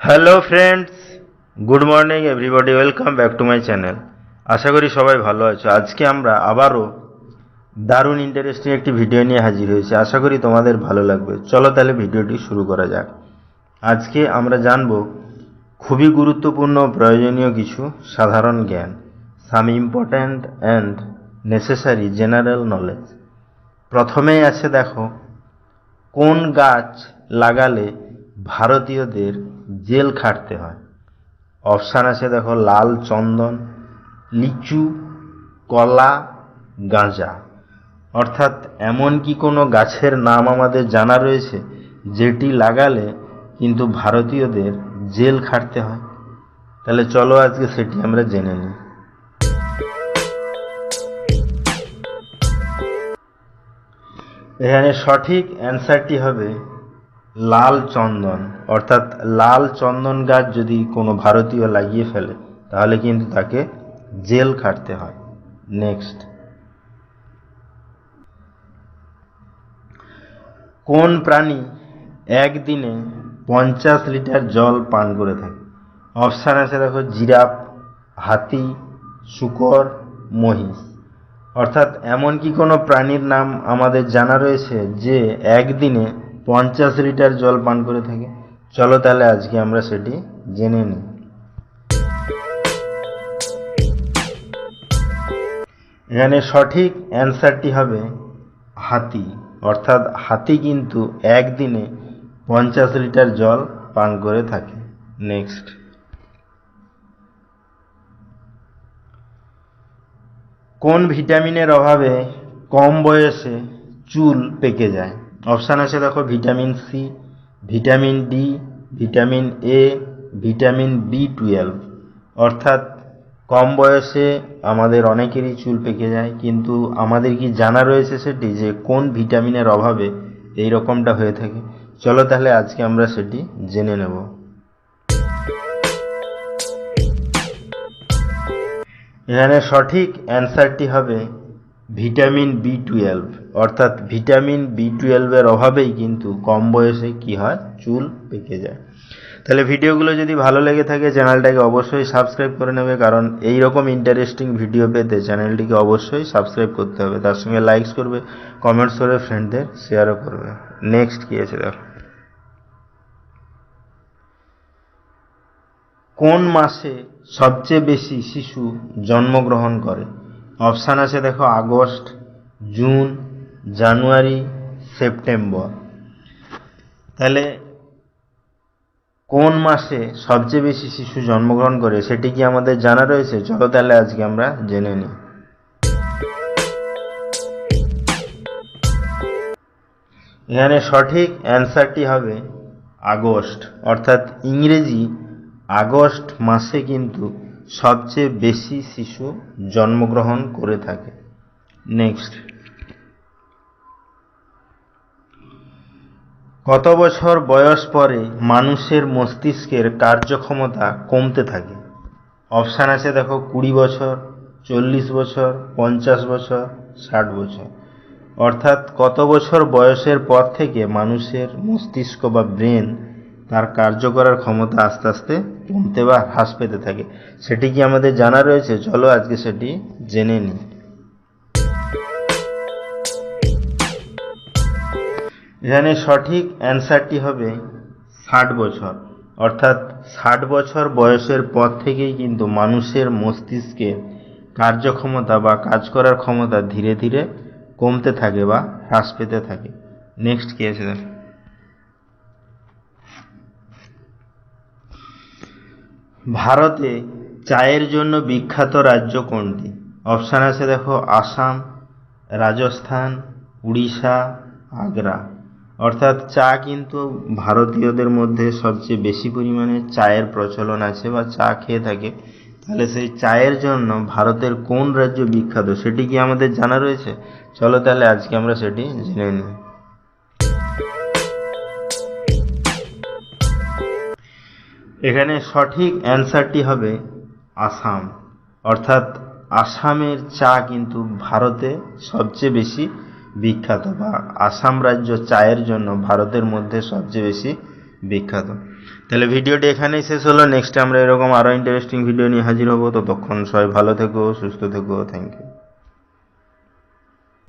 Hello friends, good morning everybody, welcome back to my channel. আশা করি সবাই ভালো আছো। আজকে আমরা আবারও দারুণ ইন্টারেস্টিং একটি ভিডিও নিয়ে হাজির হয়েছি। আশা করি তোমাদের ভালো লাগবে। চলো তাহলে ভিডিওটি শুরু করা যাক। আজকে আমরা জানব খুবই গুরুত্বপূর্ণ প্রয়োজনীয় কিছু সাধারণ জ্ঞান, some important and necessary general knowledge. প্রথমেই আছে, দেখো, কোন গাছ লাগালে ভারতীয়দের জেল খাটতে হয়? অপশান আছে, দেখো, লাল চন্দন, লিচু, কলা, গাঁজা। অর্থাৎ এমন কি কোনো গাছের নাম আমাদের জানা রয়েছে যেটি লাগালে কিন্তু ভারতীয়দের জেল খাটতে হয়? তাহলে চলো আজকে সেটি আমরা জেনে নিই। এখানে সঠিক অ্যান্সারটি হবে লাল চন্দন। অর্থাৎ লাল চন্দন গাছ যদি কোনো ভারতীয় লাগিয়ে ফেলে তাহলে কিন্তু তাকে জেল খাটতে হয়। নেক্সট, কোন প্রাণী একদিনে 50 লিটার জল পান করে থাকে? অপশান আছে, দেখো, জিরাফ, হাতি, শূকর, মহিষ। অর্থাৎ এমন কি কোনো প্রাণীর নাম আমাদের জানা রয়েছে যে একদিনে 50 লিটার জল পান করে থাকে? চলো তাহলে আজকে আমরা সেটি জেনে নিই। এখানে সঠিক অ্যান্সারটি হবে হাতি। অর্থাৎ হাতি কিন্তু একদিনে 50 লিটার জল পান করে থাকে। নেক্সট, কোন ভিটামিনের অভাবে কম বয়সে চুল পেকে যায়? অপশান আছে, দেখো, vitamin C, vitamin D, vitamin A, vitamin বি12। অর্থাৎ কম বয়সে আমাদের অনেকেরই চুল পেকে যায়, কিন্তু আমাদের কি জানা রয়েছে সেটি যে কোন ভিটামিনের অভাবে এই রকমটা হয়ে থাকে? চলো তাহলে আজকে আমরা সেটি জেনে নেব। এখানে সঠিক অ্যান্সারটি হবে ভিটামিন বি12। অর্থাৎ ভিটামিন বি12-এর অভাবেই কিন্তু কম বয়সে কি হয়, চুল পেকে যায়। তাহলে ভিডিওগুলো যদি ভালো লেগে থাকে চ্যানেলটাকে অবশ্যই সাবস্ক্রাইব করে নেবে, কারণ এই রকম ইন্টারেস্টিং ভিডিও পেতে চ্যানেলটিকে অবশ্যই সাবস্ক্রাইব করতে হবে। তার সঙ্গে লাইকস করবে, কমেন্টস করবে, ফ্রেন্ডদের শেয়ারও করবে। নেক্সট কি আছে, দেখো, কোন মাসে সবচেয়ে বেশি শিশু জন্মগ্রহণ করে? অপশান আছে, দেখো, আগস্ট, জুন, জানুয়ারি, সেপ্টেম্বর। তাহলে কোন মাসে সবচেয়ে বেশি শিশু জন্মগ্রহণ করে সেটি কি আমাদের জানা রয়েছে? চলো তাহলে আজকে আমরা জেনে নিই। এখানে সঠিক অ্যান্সারটি হবে আগস্ট। অর্থাৎ ইংরেজি আগস্ট মাসে কিন্তু সবচেয়ে বেশি শিশু জন্মগ্রহণ করে থাকে। নেক্সট, কত বছর বয়স পরে মানুষের মস্তিষ্কের কার্যক্ষমতা কমতে থাকে? অপশান আছে, দেখো, 20 বছর, 40 বছর, 50 বছর, 60 বছর। অর্থাৎ কত বছর বয়সের পর থেকে মানুষের মস্তিষ্ক বা ব্রেন তার কার্য করার ক্ষমতা আস্তে আস্তে কমতে বা হ্রাস পেতে থাকে? সেটি কি আমাদের জানা রয়েছে? চলো আজকে সেটি জেনে নিই। এখানে সঠিক অ্যান্সারটি হবে 60 বছর। অর্থাৎ 60 বছর বয়সের পর থেকেই কিন্তু মানুষের মস্তিষ্কের কার্যক্ষমতা বা কাজ করার ক্ষমতা ধীরে ধীরে কমতে থাকে বা হ্রাস পেতে থাকে। নেক্সট কি আছে, ভারতে চায়ের জন্য বিখ্যাত রাজ্য কোনটি? অপশান আছে, দেখো, আসাম, রাজস্থান, উড়িষ্যা, আগ্রা। অর্থাৎ চা কিন্তু ভারতীয়দের মধ্যে সবচেয়ে বেশি পরিমাণে চায়ের প্রচলন আছে বা চা খেয়ে থাকে। তাহলে সেই চায়ের জন্য ভারতের কোন রাজ্য বিখ্যাত সেটি কি আমাদের জানা রয়েছে? চলো তাহলে আজকে আমরা সেটি জেনে নিই। এখানে সঠিক অ্যান্সারটি হবে আসাম। অর্থাৎ আসামের চা কিন্তু ভারতে সবচেয়ে বেশি বিখ্যাত, বা আসাম রাজ্য চায়ের জন্য ভারতের মধ্যে সবচেয়ে বেশি বিখ্যাত। তাহলে ভিডিওটি এখানেই শেষ হলো। নেক্সট আমরা এরকম আরও ইন্টারেস্টিং ভিডিও নিয়ে হাজির হবো। ততক্ষণ সবাই ভালো থেকো, সুস্থ থেকো। Thank you.